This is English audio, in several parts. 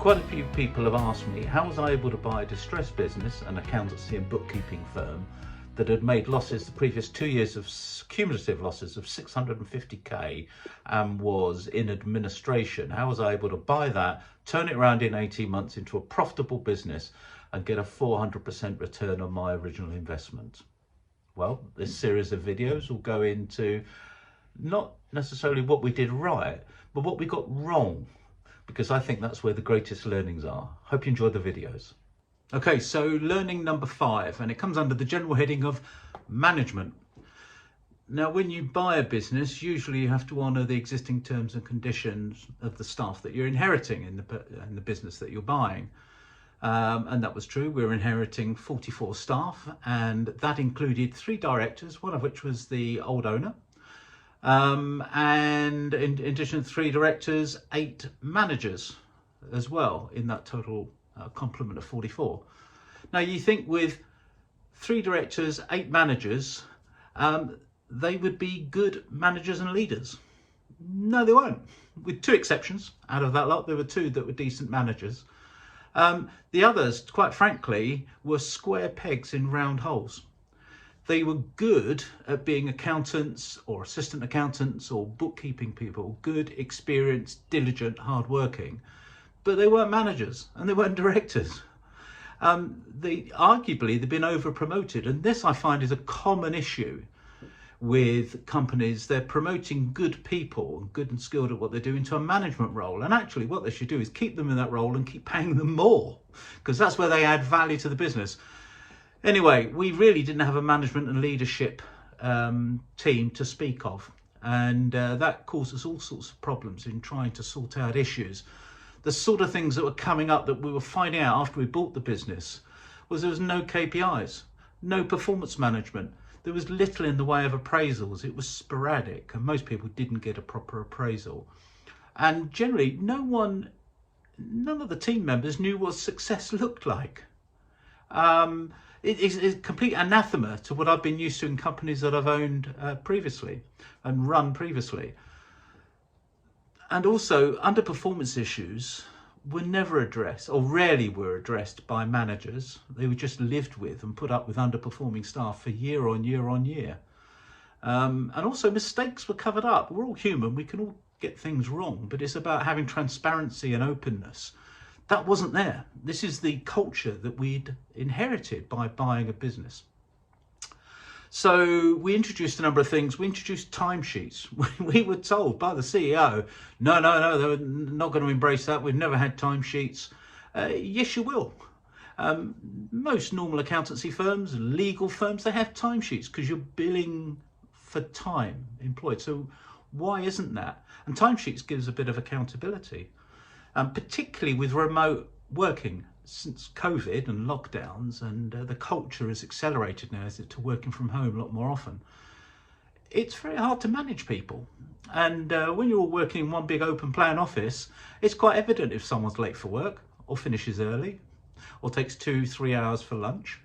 Quite a few people have asked me how was I able to buy a distressed business, an accountancy and bookkeeping firm that had made losses the previous 2 years of cumulative losses of 650k and was in administration. How was I able to buy that, turn it around in 18 months into a profitable business and get a 400% return on my original investment? Well, this series of videos will go into not necessarily what we did right, but what we got wrong, because I think that's where the greatest learnings are. Hope you enjoy the videos. Okay, so learning number 5, and it comes under the general heading of management. Now, when you buy a business, usually you have to honour the existing terms and conditions of the staff that you're inheriting in the business that you're buying. And that was true. We were inheriting 44 staff, and that included 3 directors, one of which was the old owner. And in addition to 3 directors, 8 managers as well in that total complement of 44. Now you think with 3 directors, 8 managers, they would be good managers and leaders. No, they won't. With 2 exceptions out of that lot, there were 2 that were decent managers. The others, quite frankly, were square pegs in round holes. They were good at being accountants or assistant accountants or bookkeeping people, good, experienced, diligent, hard-working, but they weren't managers and they weren't directors. Arguably, they've been over-promoted, and this I find is a common issue with companies. They're promoting good people, good and skilled at what they do, into a management role, and actually what they should do is keep them in that role and keep paying them more, because that's where they add value to the business. Anyway, we really didn't have a management and leadership team to speak of, and that caused us all sorts of problems in trying to sort out issues. The sort of things that were coming up that we were finding out after we bought the business was there was no KPIs, no performance management. There was little in the way of appraisals. It was sporadic, and most people didn't get a proper appraisal. And generally, none of the team members knew what success looked like. It is complete anathema to what I've been used to in companies that I've owned previously and run previously. And also, underperformance issues were never addressed, or rarely were addressed, by managers. They were just lived with and put up with underperforming staff for year on year on year. And also, mistakes were covered up. We're all human, we can all get things wrong, but it's about having transparency and openness. That wasn't there. This is the culture that we'd inherited by buying a business. So we introduced a number of things. We introduced timesheets. We were told by the CEO, no, they were not going to embrace that. We've never had timesheets. Yes, you will. Most normal accountancy firms, legal firms, they have timesheets because you're billing for time employed. So why isn't that? And timesheets gives a bit of accountability. Particularly with remote working since COVID and lockdowns, and the culture has accelerated now to working from home a lot more often. It's very hard to manage people, and when you're all working in one big open plan office, it's quite evident if someone's late for work or finishes early or takes 2-3 hours for lunch.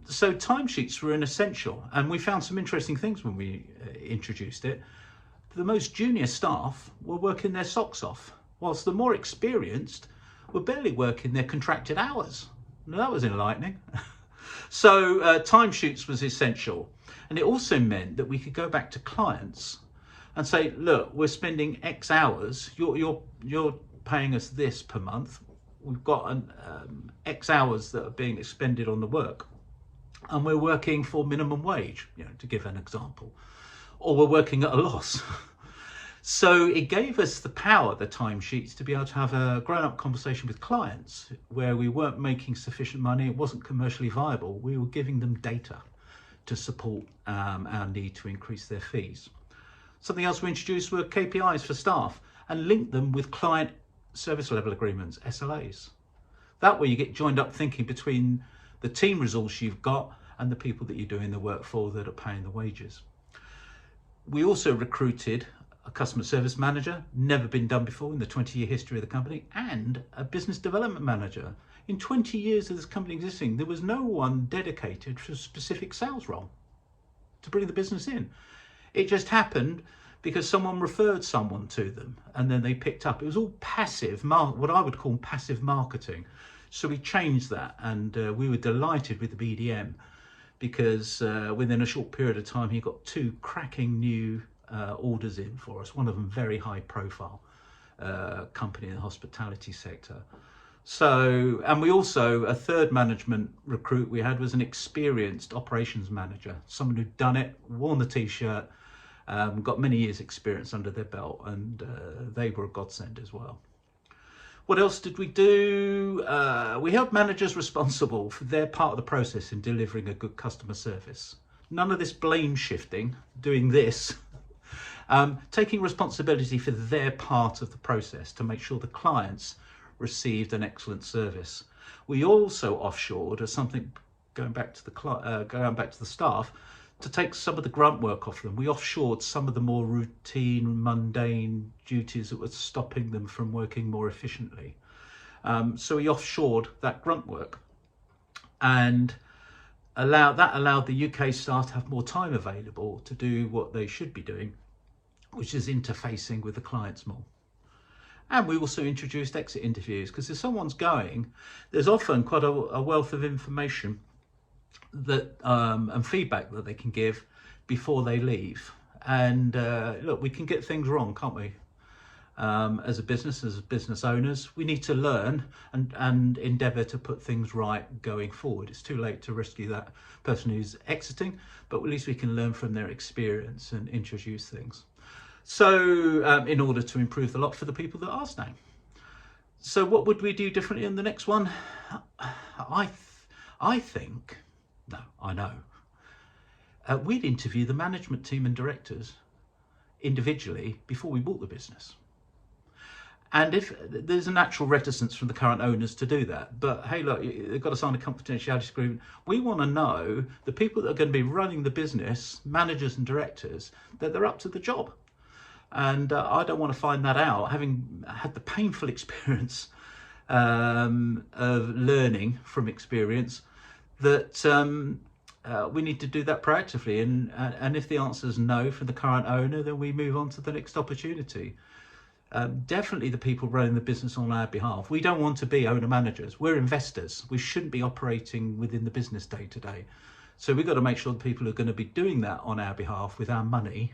So timesheets were an essential, and we found some interesting things when we introduced it. The most junior staff were working their socks off, whilst the more experienced were barely working their contracted hours. Now, that was enlightening. So timesheets was essential. And it also meant that we could go back to clients and say, look, we're spending X hours. You're paying us this per month. We've got X hours that are being expended on the work. And we're working for minimum wage, to give an example. Or we're working at a loss. So it gave us the power, the timesheets, to be able to have a grown-up conversation with clients where we weren't making sufficient money, it wasn't commercially viable. We were giving them data to support our need to increase their fees. Something else we introduced were KPIs for staff and linked them with client service level agreements, SLAs. That way you get joined up thinking between the team resource you've got and the people that you're doing the work for that are paying the wages. We also recruited a customer service manager, never been done before in the 20-year history of the company, and a business development manager. In 20 years of this company existing, there was no one dedicated to a specific sales role to bring the business in. It just happened because someone referred someone to them and then they picked up. It was all passive, what I would call passive marketing. So we changed that, and we were delighted with the BDM, because within a short period of time he got 2 cracking new orders in for us, one of them very high profile company in the hospitality sector. So, and we also, a third management recruit we had was an experienced operations manager, someone who'd done it, worn the t-shirt, got many years experience under their belt, and they were a godsend as well. What else did we do? We held managers responsible for their part of the process in delivering a good customer service. None of this blame shifting, doing this, taking responsibility for their part of the process to make sure the clients received an excellent service. We also offshored, as something going back to the staff, to take some of the grunt work off them. We offshored some of the more routine, mundane duties that were stopping them from working more efficiently. So we offshored that grunt work, and allowed the UK staff to have more time available to do what they should be doing, which is interfacing with the clients more. And we also introduced exit interviews, because if someone's going, there's often quite a wealth of information that and feedback that they can give before they leave. And look, we can get things wrong, can't we? As business owners, we need to learn and endeavour to put things right going forward. It's too late to rescue that person who's exiting, but at least we can learn from their experience and introduce things. So in order to improve the lot for the people that are staying. So what would we do differently in the next one? I think, no, I know. We'd interview the management team and directors individually before we bought the business. And if there's a natural reticence from the current owners to do that, but hey, look, they've got to sign a confidentiality agreement. We want to know the people that are going to be running the business, managers and directors, that they're up to the job. And I don't want to find that out, having had the painful experience of learning from experience, that we need to do that proactively. And if the answer is no from the current owner, then we move on to the next opportunity. Definitely the people running the business on our behalf. We don't want to be owner managers. We're investors. We shouldn't be operating within the business day to day. So we've got to make sure the people who are going to be doing that on our behalf with our money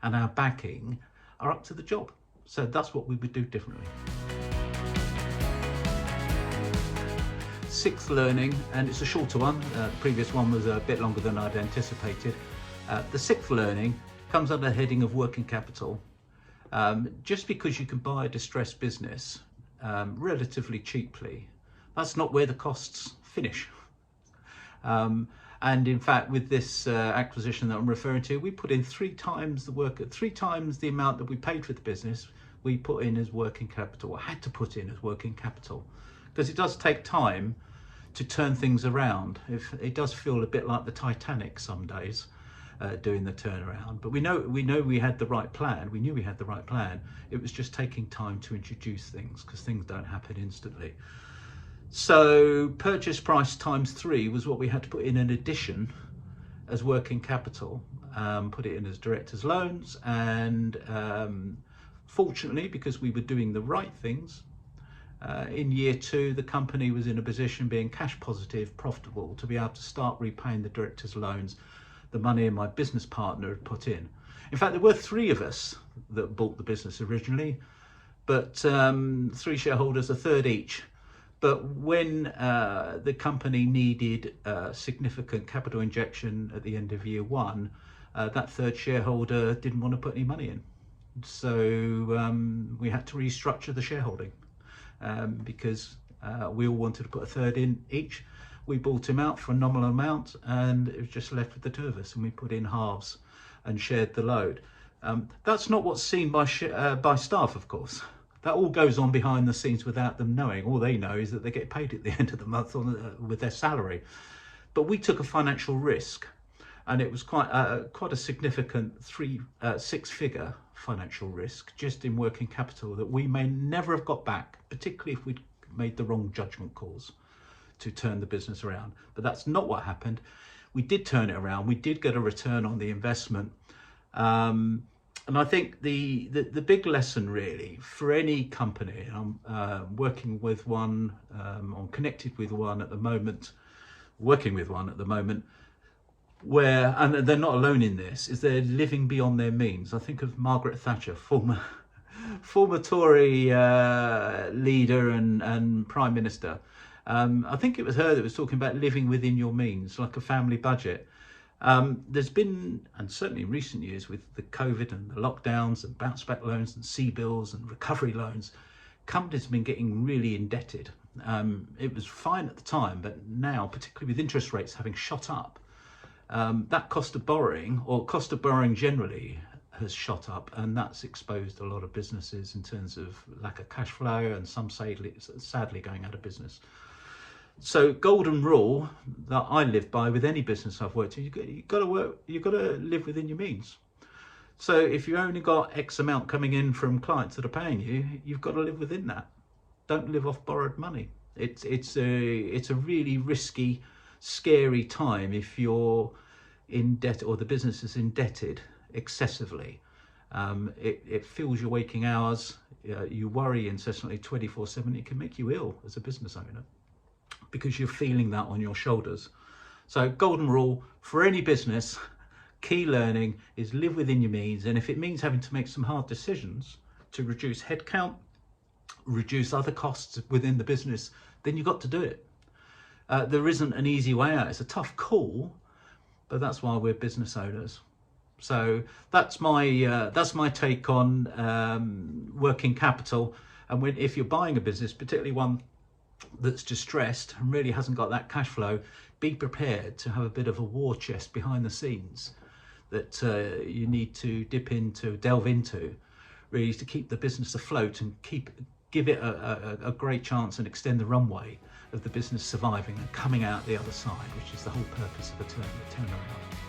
and our backing are up to the job. So that's what we would do differently. 6th learning, and it's a shorter one. The previous one was a bit longer than I'd anticipated. The 6th learning comes under the heading of working capital. Just because you can buy a distressed business relatively cheaply, that's not where the costs finish. And in fact, with this acquisition that I'm referring to, we put in 3 times the work, 3 times the amount that we paid for the business, we put in as working capital, or had to put in as working capital, because it does take time to turn things around. It does feel a bit like the Titanic some days, doing the turnaround. But we know we had the right plan. We knew we had the right plan. It was just taking time to introduce things, because things don't happen instantly. So purchase price times 3 was what we had to put in addition as working capital, put it in as directors' loans. And fortunately, because we were doing the right things, in year 2, the company was in a position, being cash positive, profitable, to be able to start repaying the directors' loans, the money my business partner had put in. In fact, there were 3 of us that bought the business originally, but 3 shareholders, a third each. But when the company needed significant capital injection at the end of year 1, that third shareholder didn't want to put any money in. So we had to restructure the shareholding because we all wanted to put a third in each. We bought him out for a nominal amount, and it was just left with the 2 of us, and we put in halves and shared the load. That's not what's seen by staff, of course. That all goes on behind the scenes without them knowing. All they know is that they get paid at the end of the month with their salary. But we took a financial risk, and it was quite a significant 6-figure financial risk just in working capital that we may never have got back, particularly if we'd made the wrong judgment calls to turn the business around. But that's not what happened. We did turn it around. We did get a return on the investment. And I think the big lesson really for any company, I'm working with one, I'm connected with one at the moment, working with one at the moment, where, and they're not alone in this, is they're living beyond their means. I think of Margaret Thatcher, former Tory leader and Prime Minister. I think it was her that was talking about living within your means, like a family budget. There's been, and certainly in recent years with the COVID and the lockdowns and bounce back loans and C-bills and recovery loans, companies have been getting really indebted. It was fine at the time, but now, particularly with interest rates having shot up, that cost of borrowing, or cost of borrowing generally, has shot up, and that's exposed a lot of businesses in terms of lack of cash flow, and some sadly going out of business. So golden rule that I live by with any business I've worked in, you've got to live within your means. So if you only got X amount coming in from clients that are paying you, you've got to live within that. Don't live off borrowed money. It's a really risky, scary time if you're in debt or the business is indebted excessively. It fills your waking hours. You worry incessantly 24/7. It can make you ill as a business owner because you're feeling that on your shoulders. So golden rule for any business, key learning is live within your means. And if it means having to make some hard decisions to reduce headcount, reduce other costs within the business, then you've got to do it. There isn't an easy way out. It's a tough call, but that's why we're business owners. So that's my take on working capital. And if you're buying a business, particularly one that's distressed and really hasn't got that cash flow, be prepared to have a bit of a war chest behind the scenes that you need to delve into, really, to keep the business afloat and give it a great chance and extend the runway of the business surviving and coming out the other side, which is the whole purpose of a turnaround.